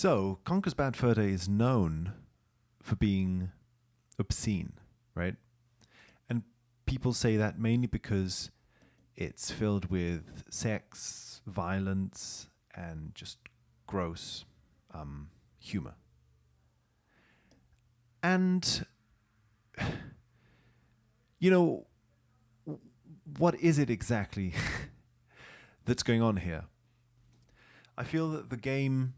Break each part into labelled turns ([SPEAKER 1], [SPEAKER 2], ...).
[SPEAKER 1] So, Conker's Bad Fur Day is known for being obscene, right? And people say that mainly because it's filled with sex, violence, and just gross humor. And, you know, what is it exactly that's going on here? I feel that the game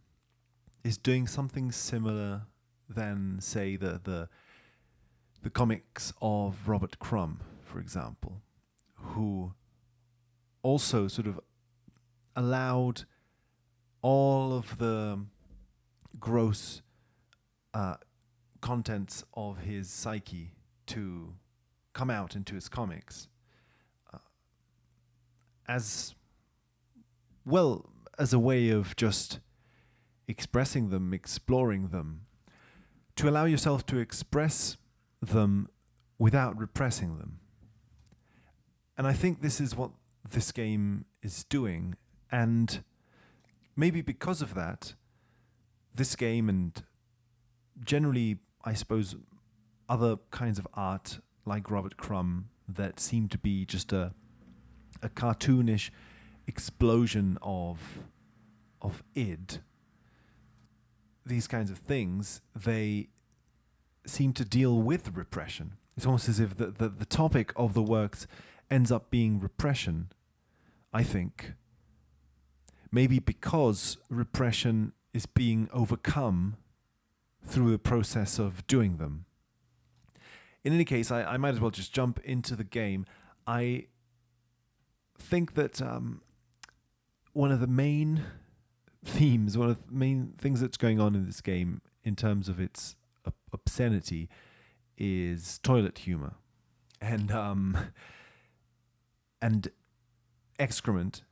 [SPEAKER 1] is doing something similar than, say, the comics of Robert Crumb, for example, who also sort of allowed all of the gross contents of his psyche to come out into his comics as well as a way of just expressing them, exploring them, to allow yourself to express them without repressing them. And I think this is what this game is doing. And maybe because of that, this game and generally, I suppose, other kinds of art like Robert Crumb that seem to be just a cartoonish explosion of id, these kinds of things, they seem to deal with repression. It's almost as if the topic of the works ends up being repression, I think. Maybe because repression is being overcome through the process of doing them. In any case, I might as well just jump into the game. I think that one of the main themes, one of the main things that's going on in this game in terms of its obscenity is toilet humor. And excrement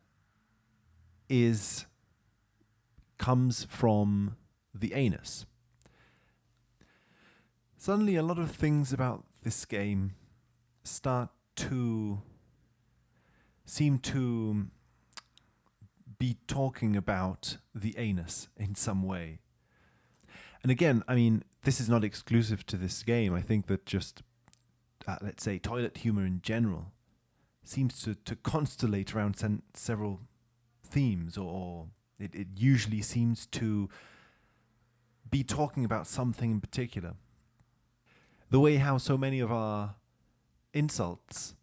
[SPEAKER 1] comes from the anus. Suddenly a lot of things about this game start to seem to be talking about the anus in some way. And again, I mean, this is not exclusive to this game. I think that just, let's say, toilet humor in general seems to constellate around several themes, or it usually seems to be talking about something in particular. The way how so many of our insults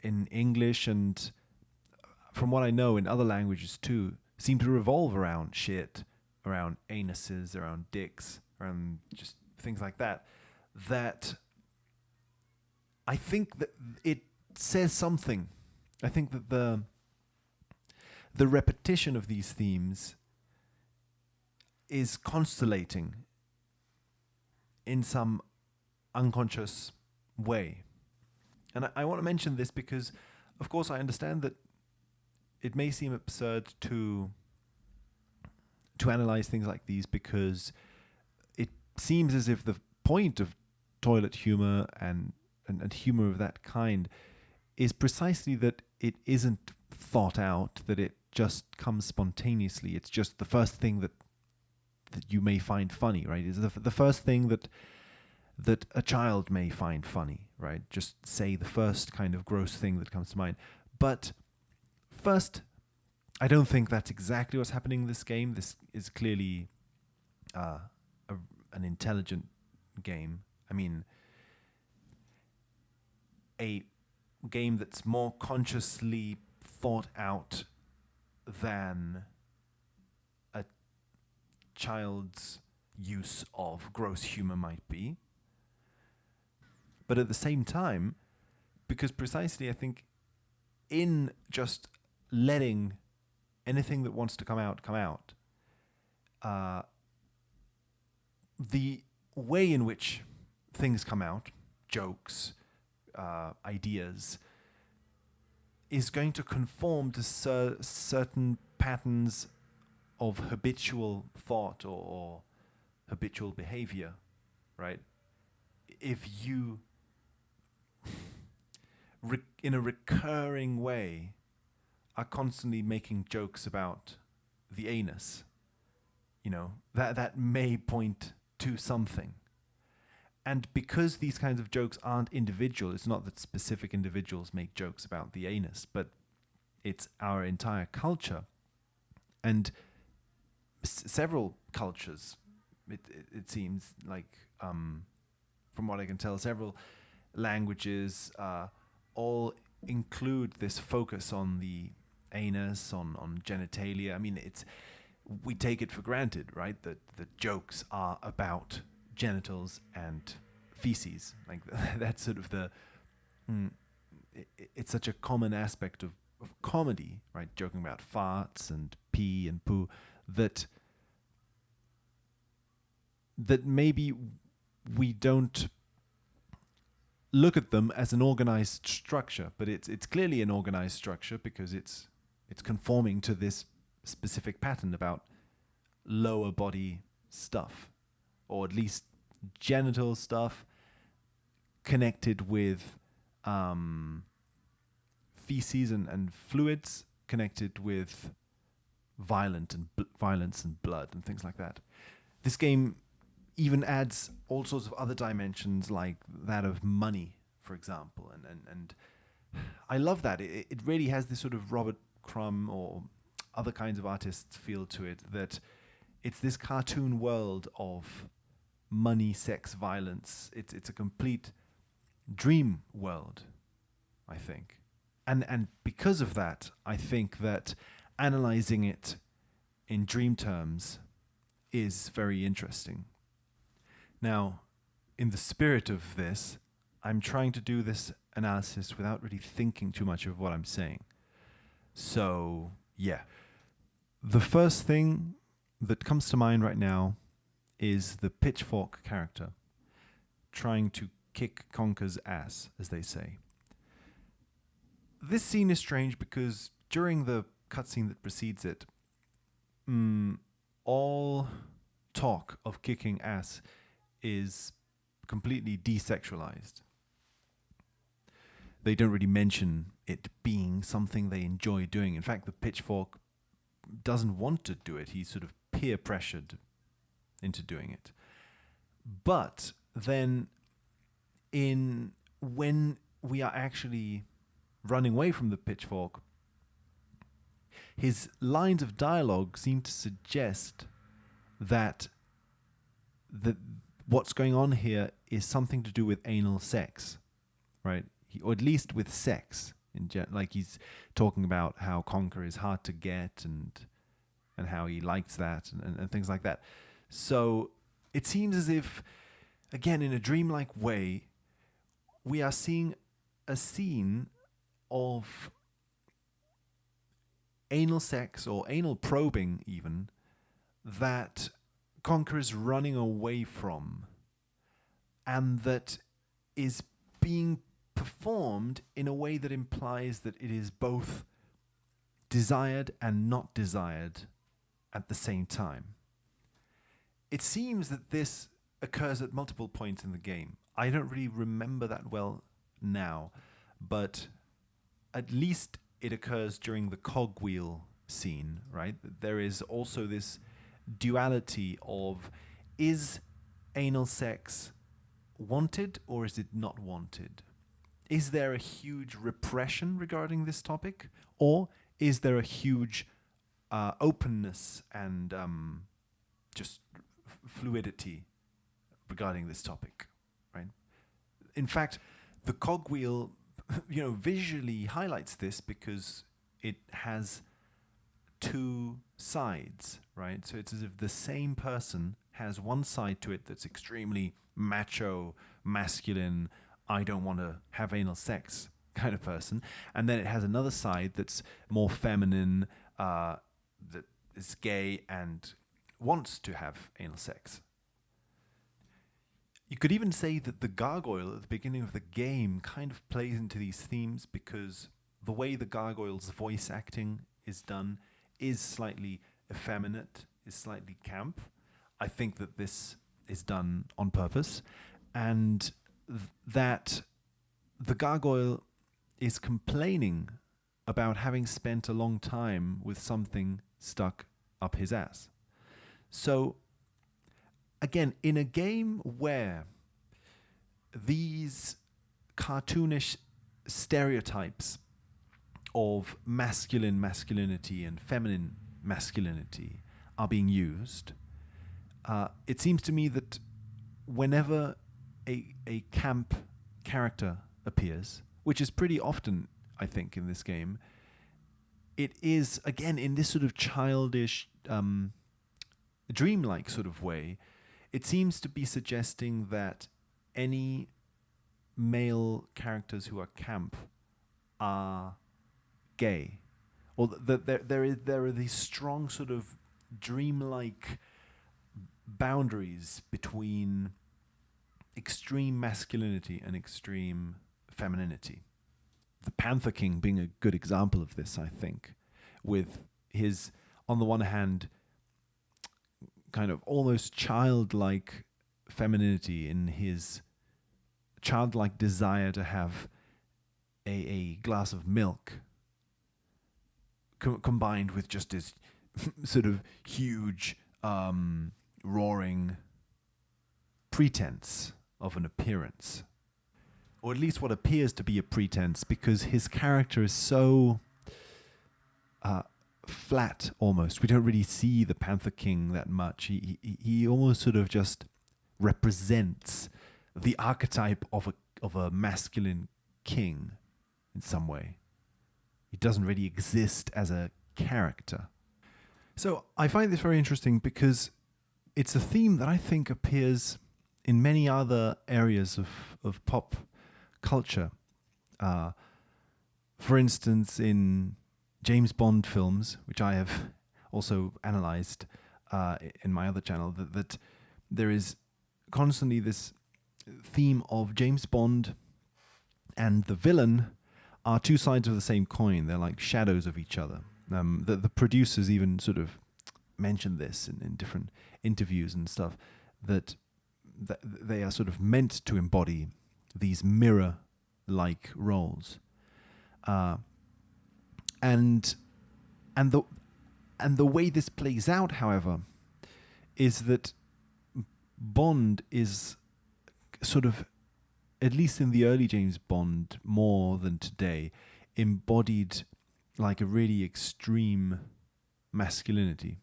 [SPEAKER 1] in English and from what I know in other languages too, seem to revolve around shit, around anuses, around dicks, around just things like that. That I think that it says something. I think that the repetition of these themes is constellating in some unconscious way. And I want to mention this because, of course, I understand that it may seem absurd to analyze things like these because it seems as if the point of toilet humor and humor of that kind is precisely that it isn't thought out, that it just comes spontaneously. It's just the first thing that you may find funny, right? It's the first thing that a child may find funny, right? Just say the first kind of gross thing that comes to mind. But first, I don't think that's exactly what's happening in this game. This is clearly an intelligent game. I mean, a game that's more consciously thought out than a child's use of gross humor might be. But at the same time, because precisely I think in just letting anything that wants to come out, the way in which things come out, jokes, ideas, is going to conform to certain patterns of habitual thought or habitual behavior, right? If you, in a recurring way, are constantly making jokes about the anus, that may point to something. And because these kinds of jokes aren't individual, it's not that specific individuals make jokes about the anus, but it's our entire culture. And several cultures, it seems like, from what I can tell, several languages all include this focus on the anus, on genitalia. I mean, we take it for granted, right, that the jokes are about genitals and feces. Like that's sort of it's such a common aspect of comedy, right? Joking about farts and pee and poo, that maybe we don't look at them as an organized structure, but it's clearly an organized structure because it's conforming to this specific pattern about lower body stuff, or at least genital stuff connected with feces and fluids, connected with violence and blood and things like that. This game even adds all sorts of other dimensions, like that of money, for example, and I love that. It really has this sort of Robert Crumb or other kinds of artists feel to it, that it's this cartoon world of money, sex, violence. It's a complete dream world, I think. And because of that, I think that analyzing it in dream terms is very interesting. Now, in the spirit of this, I'm trying to do this analysis without really thinking too much of what I'm saying. So, yeah. The first thing that comes to mind right now is the pitchfork character trying to kick Conker's ass, as they say. This scene is strange because during the cutscene that precedes it, all talk of kicking ass is completely desexualized. They don't really mention it being something they enjoy doing. In fact, the pitchfork doesn't want to do it. He's sort of peer pressured into doing it. But then when we are actually running away from the pitchfork, his lines of dialogue seem to suggest that what's going on here is something to do with anal sex, right? Or at least with sex. Like he's talking about how Conker is hard to get and how he likes that and things like that. So it seems as if, again, in a dreamlike way, we are seeing a scene of anal sex or anal probing even that Conker is running away from, and that is being performed in a way that implies that it is both desired and not desired at the same time. It seems that this occurs at multiple points in the game. I don't really remember that well now, but at least it occurs during the cogwheel scene, right? There is also this duality of, is anal sex wanted or is it not wanted? Is there a huge repression regarding this topic, or is there a huge openness and just fluidity regarding this topic, right? In fact, the cogwheel, visually highlights this because it has two sides, right? So it's as if the same person has one side to it that's extremely macho, masculine, I don't want to have anal sex kind of person. And then it has another side that's more feminine, that is gay and wants to have anal sex. You could even say that the gargoyle at the beginning of the game kind of plays into these themes, because the way the gargoyle's voice acting is done is slightly effeminate, is slightly camp. I think that this is done on purpose, and that the gargoyle is complaining about having spent a long time with something stuck up his ass. So, again, in a game where these cartoonish stereotypes of masculine masculinity and feminine masculinity are being used, it seems to me that whenever a camp character appears, which is pretty often, I think, in this game, it is, again, in this sort of childish, dreamlike sort of way, it seems to be suggesting that any male characters who are camp are gay, or that there are these strong sort of dreamlike boundaries between extreme masculinity and extreme femininity. The Panther King being a good example of this, I think, with his, on the one hand, kind of almost childlike femininity in his childlike desire to have a glass of milk, combined with just his sort of huge, roaring pretense of an appearance. Or at least what appears to be a pretense, because his character is so flat almost. We don't really see the Panther King that much. He almost sort of just represents the archetype of a masculine king in some way. He doesn't really exist as a character. So I find this very interesting because it's a theme that I think appears in many other areas of pop culture. For instance, in James Bond films, which I have also analyzed in my other channel, that there is constantly this theme of James Bond and the villain are two sides of the same coin. They're like shadows of each other. The producers even sort of mentioned this in different interviews and stuff, that they are sort of meant to embody these mirror-like roles. And the way this plays out, however, is that Bond is sort of, at least in the early James Bond, more than today, embodied like a really extreme masculinity.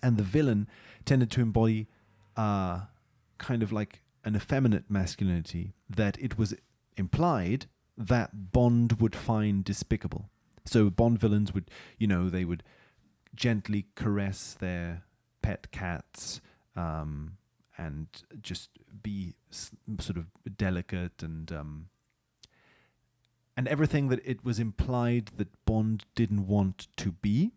[SPEAKER 1] And the villain tended to embody kind of like an effeminate masculinity that it was implied that Bond would find despicable. So Bond villains would, they would gently caress their pet cats, and just be sort of delicate and everything that it was implied that Bond didn't want to be.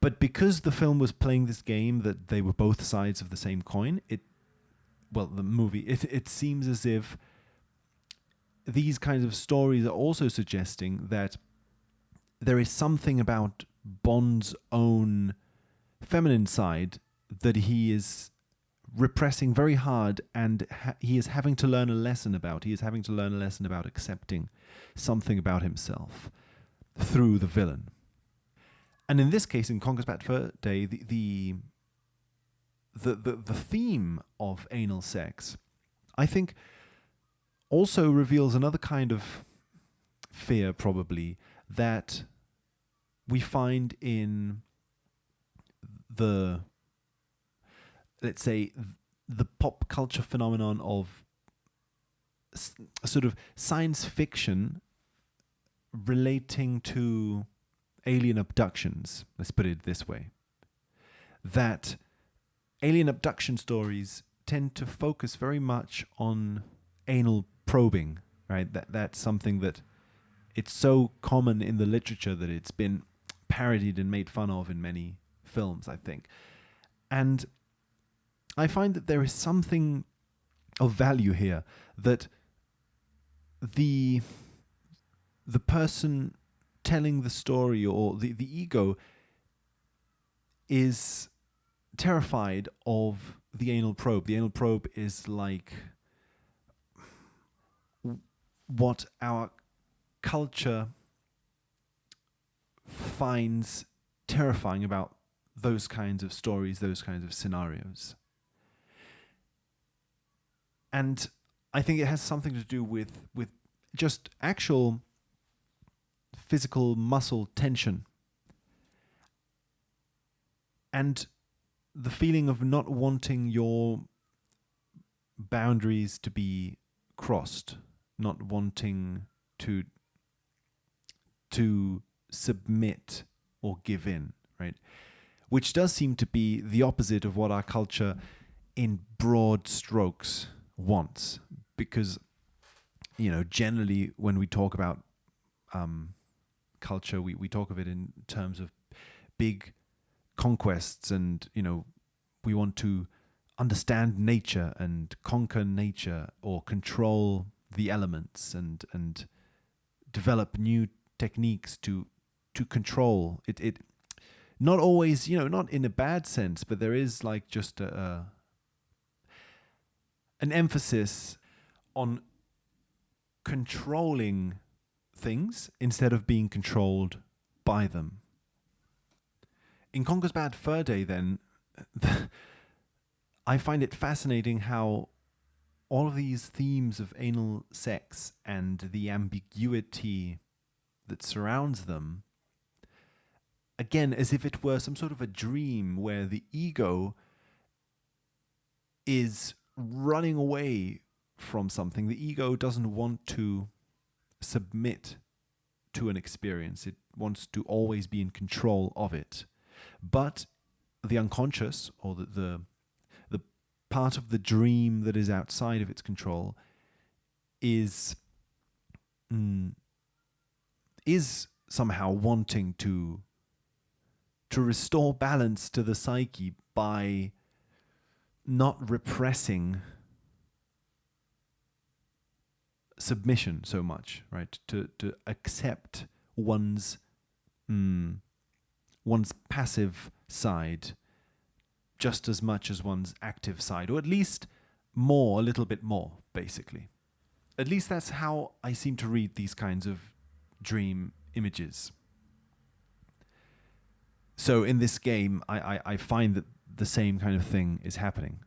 [SPEAKER 1] But because the film was playing this game that they were both sides of the same coin, the movie, it seems as if these kinds of stories are also suggesting that there is something about Bond's own feminine side that he is repressing very hard, and he is having to learn a lesson about. He is having to learn a lesson about accepting something about himself through the villain. And in this case, in Conker's Bad Fur Day, the theme of anal sex, I think, also reveals another kind of fear, probably, that we find in the, let's say, the pop culture phenomenon of sort of science fiction relating to alien abductions, let's put it this way. That alien abduction stories tend to focus very much on anal probing, right? That's something that it's so common in the literature that it's been parodied and made fun of in many films, I think. And I find that there is something of value here, that the person telling the story, or the ego, is terrified of the anal probe. The anal probe is like what our culture finds terrifying about those kinds of stories, those kinds of scenarios. And I think it has something to do with just actual physical muscle tension and the feeling of not wanting your boundaries to be crossed, not wanting to submit or give in, right? Which does seem to be the opposite of what our culture in broad strokes wants. Because, generally when we talk about culture, we talk of it in terms of big conquests, and, we want to understand nature and conquer nature, or control the elements and develop new techniques to control it. Not always, not in a bad sense, but there is like just an emphasis on controlling things instead of being controlled by them. In Conker's Bad Fur Day, then, I find it fascinating how all of these themes of anal sex and the ambiguity that surrounds them, again, as if it were some sort of a dream where the ego is running away from something. The ego doesn't want to submit to an experience. It wants to always be in control of it. But the unconscious, or the part of the dream that is outside of its control, is somehow wanting to restore balance to the psyche by not repressing submission so much, right? To accept one's passive side just as much as one's active side, or at least more, a little bit more, basically. At least that's how I seem to read these kinds of dream images. So in this game, I find that the same kind of thing is happening.